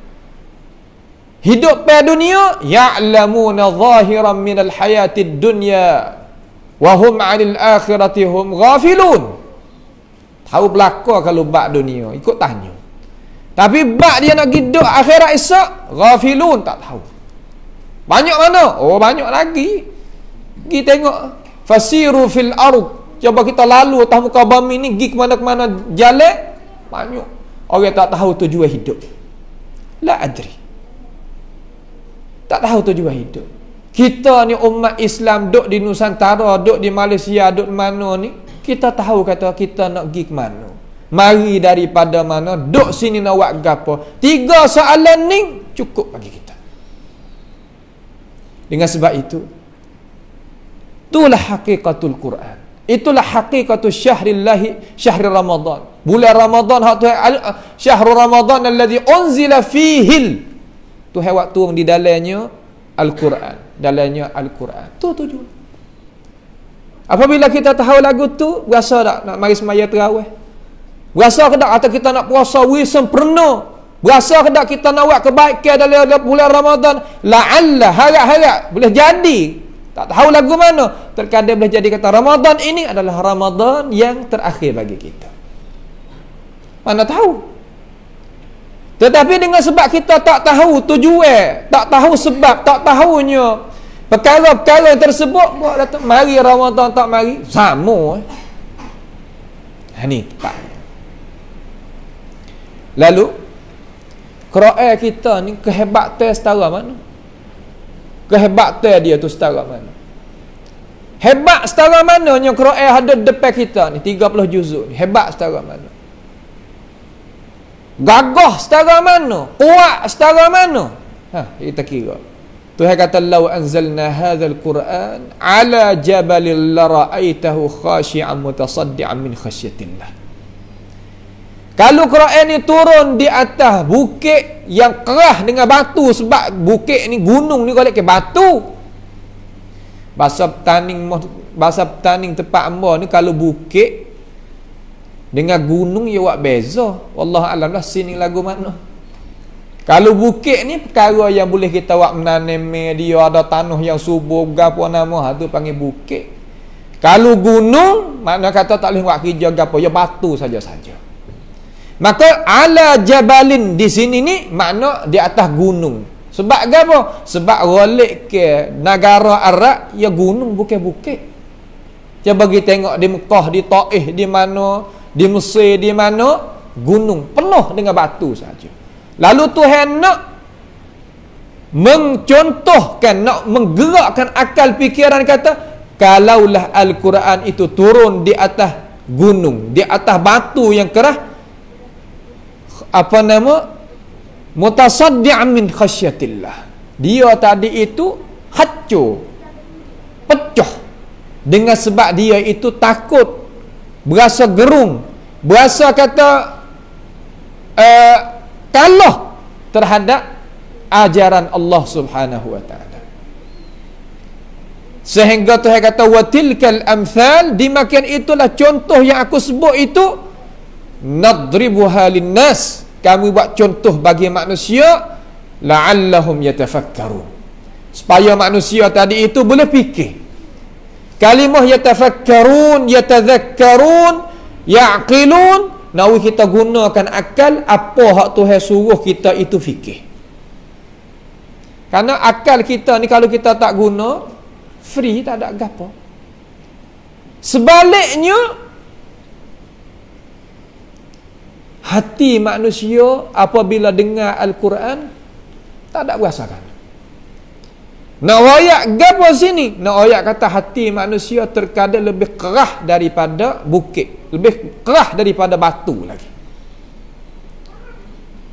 hidup pada dunia, ya'lamuna zahiran minal hayatid dunya wa hum 'anil akhirati hum ghafilun. Tahu belaka kalau bab dunia, ikut tanya. Tapi bab dia nak pergi duduk akhirat esok, ghafilun, tak tahu. Banyak mana? Oh, banyak lagi. Pergi tengok. Fasiru fil ard. Coba kita lalu atas muka bumi ni, pergi ke mana-mana jalan, banyak orang tak tahu tujuan hidup. La adri. Tak tahu tujuan hidup. Kita ni umat Islam duk di Nusantara, duk di Malaysia, duk di mana ni, kita tahu kata kita nak pergi ke mana. Mari daripada mana, duk sini nak buat gapo. 3 soalan ni cukup bagi kita. Dengan sebab itu, itulah hakikatul Quran. Itulah hakikatul syahri Ramadan. Bulan Ramadan hak Tuhan, syahrul Ramadan alladhi unzila fihil. Tuhan waktu turun di dalamnya Al-Quran. Dalamnya Al-Quran. Tu tujuan. Apabila kita tahu lagu tu, berasa tak nak mari semaya tarawih? Berasa ke tak atau kita nak puasa sempurna? Berasa ke tak kita nak buat kebaikan dalam bulan Ramadan? La'alla, harap-harap boleh jadi. Tak tahu lagu mana. Terkadang boleh jadi kata Ramadan ini adalah Ramadan yang terakhir bagi kita. Mana tahu. Tetapi dengan sebab kita tak tahu tujuan, tak tahu sebab, tak tahunya perkara-perkara tersebut, buat datang mari Ramadan tak mari, sama. Ini tepatnya. Lalu Quran kita ni kehebatan setara mana? Kehebatan dia tu setara mana? Hebat setara mana yang Quran ada depan kita ni 30 juzuk ni? Hebat setara mana? Gagah setara mana? Kuat setara mana? Kita kira. Tuhan kata law anzalna hadzal Quran ala jabalin la ra'aitahu khashi'an mutasaddian min khasyatillah. Kalau Quran ni turun di atas bukit yang kerah dengan batu, sebab bukit ni, gunung ni kalau ke batu. Bahasa petaning tempat hamba ni, kalau bukit dengan gunung ya buat beza. Wallahu alam lah sini lagu mana. Kalau bukit ni perkara yang boleh kita buat menanam dia, ada tanah yang subur gapo nama, tu panggil bukit. Kalau gunung makna kata tak boleh buat kerja gapo, ya batu saja-saja. Maka ala jabalin di sini ni makna di atas gunung. Sebab gapo? Sebab rolik ke negara Arab ya gunung bukan bukit. Cuba bagi tengok di Mekah, di Taif, di mana, di Mesir, di mana, gunung penuh dengan batu saja. Lalu Tuhan nak mencontohkan, nak menggerakkan akal fikiran, kata kalaulah Al-Quran itu turun di atas gunung, di atas batu yang kerah, apa nama, mutasaddi'an min khasyatillah, dia tadi itu hancur, pecah, dengan sebab dia itu takut, berasa gerung, berasa kata kalah terhadap ajaran Allah Subhanahu wa taala. Sehingga Tuhan kata wa tilkal amthal, dimakan itulah contoh yang aku sebut itu, nadribuha linnas, kami buat contoh bagi manusia, la'allahum yatafakkarun, supaya manusia tadi itu boleh fikir. Kalimah yatafakkarun, yatadhakkarun, ya'qilun, nawi kita gunakan akal, apa hak Tuhan suruh kita itu fikir. Karena akal kita ni kalau kita tak guna, free, tak ada gapo. Sebaliknya, hati manusia apabila dengar Al-Quran tak ada rasakan. Nak royak gapo sini? Nak royak kata hati manusia terkadang lebih kerah daripada bukit, lebih kerah daripada batu lagi.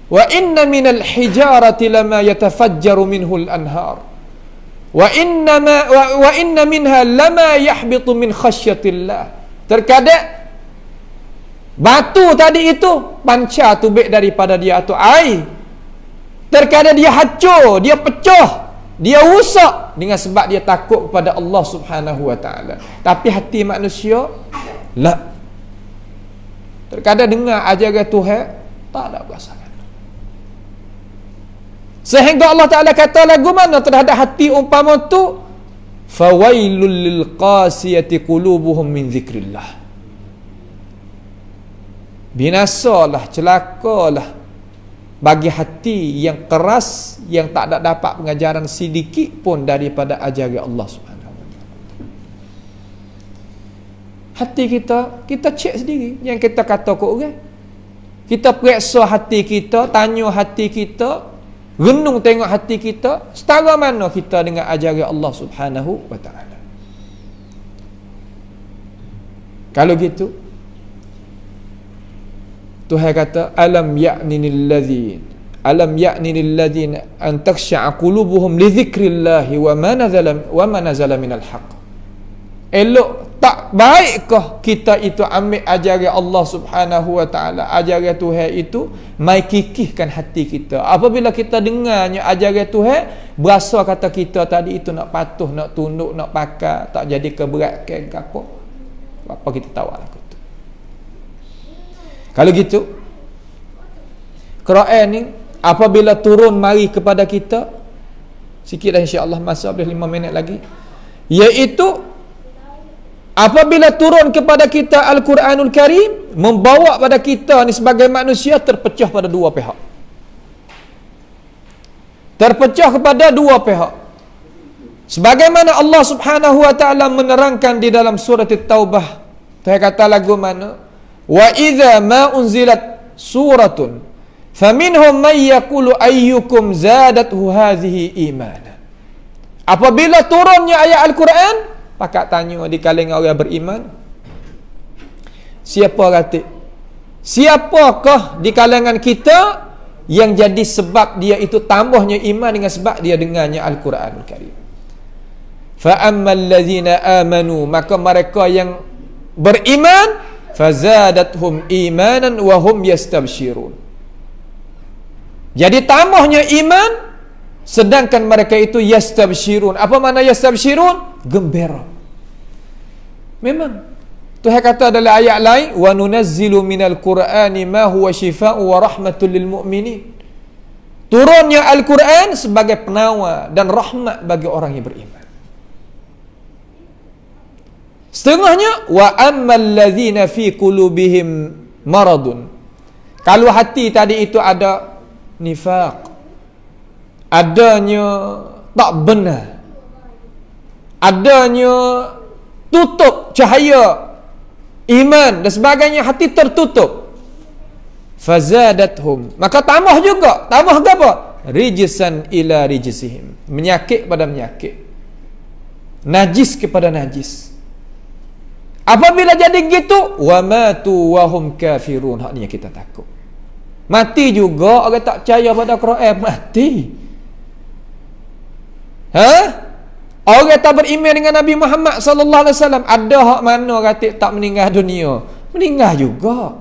Wa inna minal hijarati lama yatafajjaru minhu al-anhar. Wa inna minha lama yahbitu min khasyatillah. Terkadang batu tadi itu pancar tubik daripada dia tu air. Terkadang dia hancur, dia pecah, dia rusak dengan sebab dia takut kepada Allah Subhanahu wa taala. Tapi hati manusia la. Terkadang dengar ajaran Tuhan tak ada rasakan. Sehingga Allah Taala kata lagu mana terhadap hati umpama tu, fawailul lil qasiyati qulubuhum min zikrillah. Binasalah, celakalah bagi hati yang keras, yang tak ada dapat pengajaran sedikit pun daripada ajaran Allah Subhanahu wa taala. Hati kita cek sendiri, yang kita kata ke orang. Kita periksa hati kita, tanya hati kita, renung tengok hati kita, setara mana kita dengan ajaran Allah Subhanahu wa taala. Kalau gitu, Tuhan kata alam ya'ninil ladzina an takhsha'a qulubuhum li dzikrillahi wa ma nazala minal haqq. Elok tak baikkah kita itu ambil ajaran Allah Subhanahu wa taala, ajaran Tuhan itu mai kikihkan hati kita. Apabila kita dengarnya ajaran Tuhan, berasa kata kita tadi itu nak patuh, nak tunduk, nak pakai, tak jadi keberatkan ke apa kita tahu lah. Kalau gitu, Quran ni apabila turun mari kepada kita, sikit dah insya-Allah, masa boleh 5 minit lagi, iaitu apabila turun kepada kita Al-Quranul Karim, membawa pada kita ni sebagai manusia terpecah pada dua pihak. Terpecah kepada dua pihak. Sebagaimana Allah Subhanahu wa taala menerangkan di dalam surah At-Taubah, Tuhan kata lagu mana? Wa idza ma unzilat suratun faminhum may yaqulu ayyukum zadathu hadhihi imana. Apabila turunnya ayat Al-Quran, pakak tanya di kalangan orang beriman, siapakah di kalangan kita yang jadi sebab dia itu tambahnya iman dengan sebab dia dengarnya Al-Quranul Karim. Fa ammal ladzina amanu, maka mereka yang beriman, fazadathum imanan wa hum yastabshirun. Jadi tambahnya iman, sedangkan mereka itu yastabshirun. Apa makna yastabshirun? Gembira. Memang Tuhan kata dalam ayat lain, wa nunazzilu minal qur'ani ma huwa shifaa'u wa rahmatul lil mu'minin. Turunnya Al-Quran sebagai penawar dan rahmat bagi orang yang beriman. Setengahnya, wa ammal ladzina fi qulubihim maradun. Kalau hati tadi itu ada nifaq, adanya tak benar, adanya tutup cahaya iman dan sebagainya, hati tertutup, fazadathum, maka tambah juga. Tambah ke apa? Rijsan ila rijsihim, menyakit pada menyakit, najis kepada najis. Apabila jadi gitu, wa matu wa hum kafirun, hak ni yang kita takut. Mati juga orang tak percaya pada Quran, mati. Orang tak beriman dengan Nabi Muhammad sallallahu alaihi wasallam, ada hak mana kata tak meninggal dunia? Meninggal juga.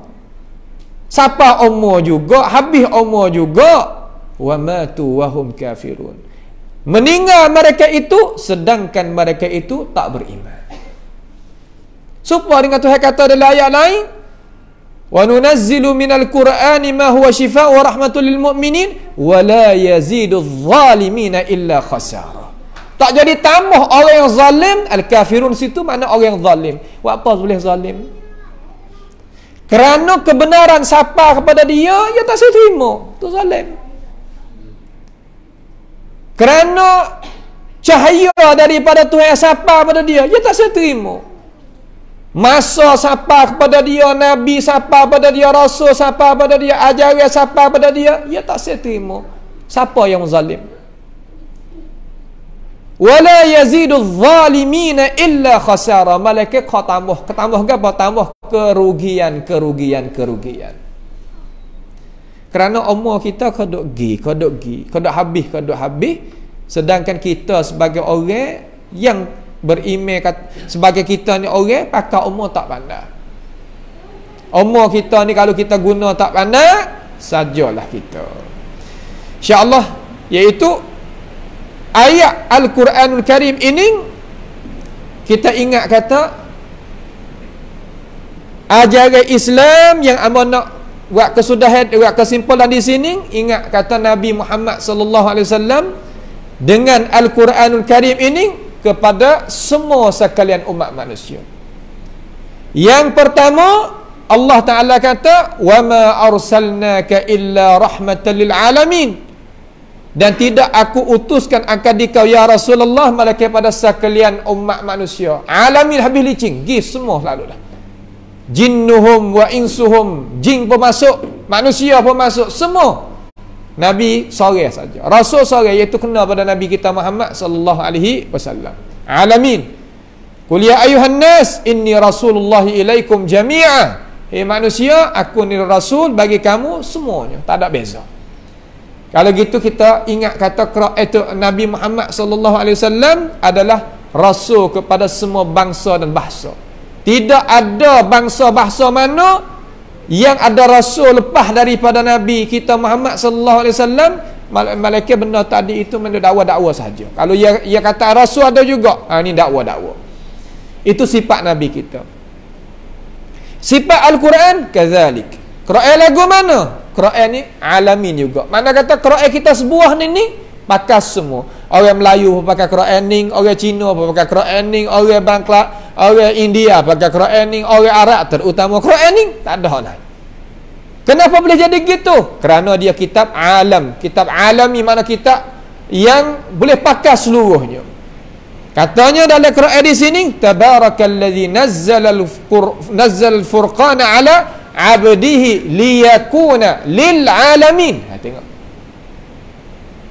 Siapa umur juga, habis umur juga. Wa matu wa hum kafirun. Meninggal mereka itu sedangkan mereka itu tak beriman. Supaya dengan Tuhan kata dalam ayat lain, wa nunazzilu minal qur'ani ma huwa shifaa'u wa rahmatul lil mu'minin wa la yazidu adh-dhalimina illa khasara. Tak jadi tambah orang yang zalim. Al-kafirun situ makna orang yang zalim. Buat apa boleh zalim? Kerana kebenaran siapa kepada dia, dia tak terima, tu zalim. Kerana cahaya daripada Tuhan siapa pada dia, dia tak terima. Masa siapa kepada dia, Nabi siapa pada dia, Rasul siapa pada dia, ajaran siapa pada dia, dia tak terima. Siapa yang zalim? Wala yazidu adh-dhalimina illa khasara. Malaikat kau tambah ke apa? Tambah kerugian. Kerana umur kita kau duk habis. Sedangkan kita sebagai orang yang beriman, sebagai kita ni orang pakai umur tak pandai. Umur kita ni kalau kita guna tak pandai, sajalah kita. InsyaAllah, iaitu ayat Al-Quranul Karim ini kita ingat kata ajaran Islam yang amanah buat kesudahan, buat kesimpulan di sini. Ingat kata Nabi Muhammad sallallahu alaihi wasallam dengan Al-Quranul Karim ini kepada semua sekalian umat manusia. Yang pertama, Allah Ta'ala kata, wa ma arsalnaka illa rahmatan lil alamin, dan tidak aku utuskan akan dikau ya Rasulullah malaikat pada sekalian umat manusia. Alamin habis licin, gis semua lalu dah. Jinnuhum wa insuhum, jin pun masuk, manusia pun masuk, semua. Nabi sore saja, Rasul sore, iaitu kena pada Nabi kita Muhammad sallallahu alaihi wasallam. Alamin. Qul ya ayuhan nas inni rasulullahi ilaikum jami'a. Hei manusia, aku ni rasul bagi kamu semuanya, tak ada beza. Kalau gitu kita ingat kata itu Nabi Muhammad sallallahu alaihi wasallam adalah rasul kepada semua bangsa dan bahasa. Tidak ada bangsa-bahasa mana yang ada rasul lepas daripada Nabi kita Muhammad sallallahu alaihi wasallam. Malaikat benda tadi itu mendakwa-dakwa saja. Kalau ia kata rasul ada juga, ini dakwa-dakwa. Itu sifat Nabi kita. Sifat Al-Quran kazalik. Quran lagu mana? Quran ni alamin juga. Mana kata Quran kita sebuah ni pakai semua. Orang Melayu pakai Quran ni, orang Cina pakai Quran ni, orang Bangla, orang India pakai Quran ni, orang Arab terutama Quran ni, tak ada lain. Kenapa boleh jadi gitu? Kerana dia kitab alam. Kitab alami, mana kitab yang boleh pakai seluruhnya. Katanya dalam Quran di sini, tabarakalladzi nazzala al-furqana ala 'abdihi liyakuna lil alamin. Tengok.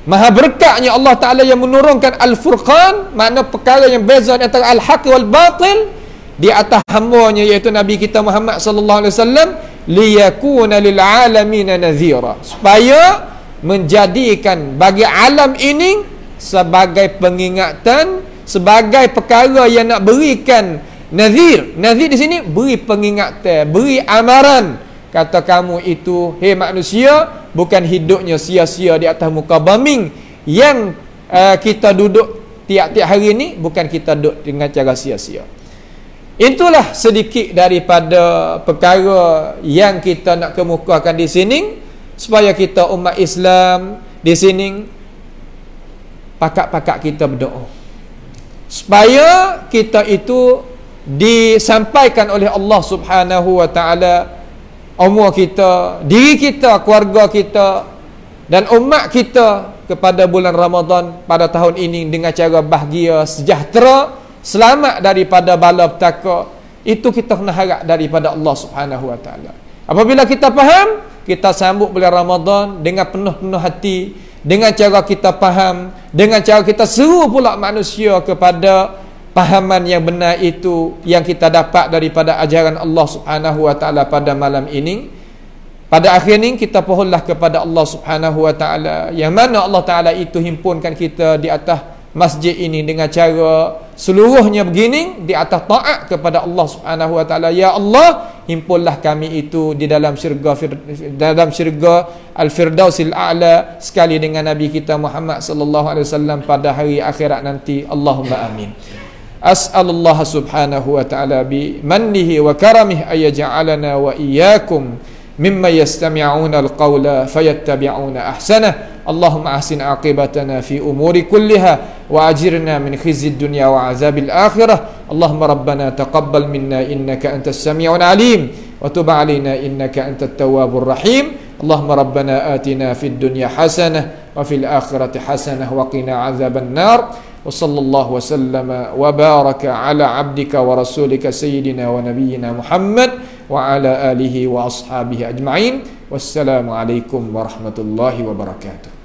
Maha berkatnya Allah Ta'ala yang menurunkan Al-Furqan, makna perkara yang beza antara al-haq wal batil, di atas hamba-Nya iaitu Nabi kita Muhammad sallallahu alaihi wasallam, liyakuna lil alamin nadhira, supaya menjadikan bagi alam ini sebagai pengingatan, sebagai perkara yang nak berikan nazir. Nazir di sini beri pengingatan, beri amaran, kata kamu itu, hei manusia, bukan hidupnya sia-sia di atas muka bumi yang kita duduk tiap-tiap hari ini, bukan kita duduk dengan cara sia-sia. Itulah sedikit daripada perkara yang kita nak kemukakan di sini, supaya kita umat Islam di sini pakak-pakak kita berdoa, supaya kita itu disampaikan oleh Allah Subhanahu wa taala umur kita, diri kita, keluarga kita dan umat kita kepada bulan Ramadan pada tahun ini dengan cara bahagia, sejahtera, selamat daripada bala petaka. Itu kita kena harap daripada Allah Subhanahu wa taala. Apabila kita faham, kita sambut bulan Ramadan dengan penuh-penuh hati, dengan cara kita faham, dengan cara kita seru pula manusia kepada pahaman yang benar itu yang kita dapat daripada ajaran Allah Subhanahu wa taala pada malam ini. Pada akhir ini kita pohonlah kepada Allah Subhanahu wa taala, yang mana Allah taala itu himpunkan kita di atas masjid ini dengan cara seluruhnya begini, di atas taat kepada Allah Subhanahu wa taala. Ya Allah, himpunlah kami itu di dalam syurga Al-Firdausil A'la sekali dengan Nabi kita Muhammad sallallahu alaihi wasallam pada hari akhirat nanti. Allahumma amin. As'alullah subhanahu wa ta'ala bi mannihi wa karamihi ayaj'alana wa iyyakum mimma yastami'una al-qawla fayattabi'una ahsanah. Allahumma ahsin aqibatana fi umuri kulliha wa ajirna min khizyid dunya wa azabil akhirah. Allahumma rabbana taqabbal minna innaka antas sami'ul alim wa tub alaina innaka antat tawwabur rahim. Allahumma rabbana atina fid dunya hasanah wa fil akhirati hasanah wa qina azaban nar. Wa sallallahu wa sallama wa baraka ala abdika wa rasulika sayyidina wa nabiyyina Muhammad wa ala alihi wa ashabihi ajma'in. Wassalamu alaikum warahmatullahi wabarakatuh.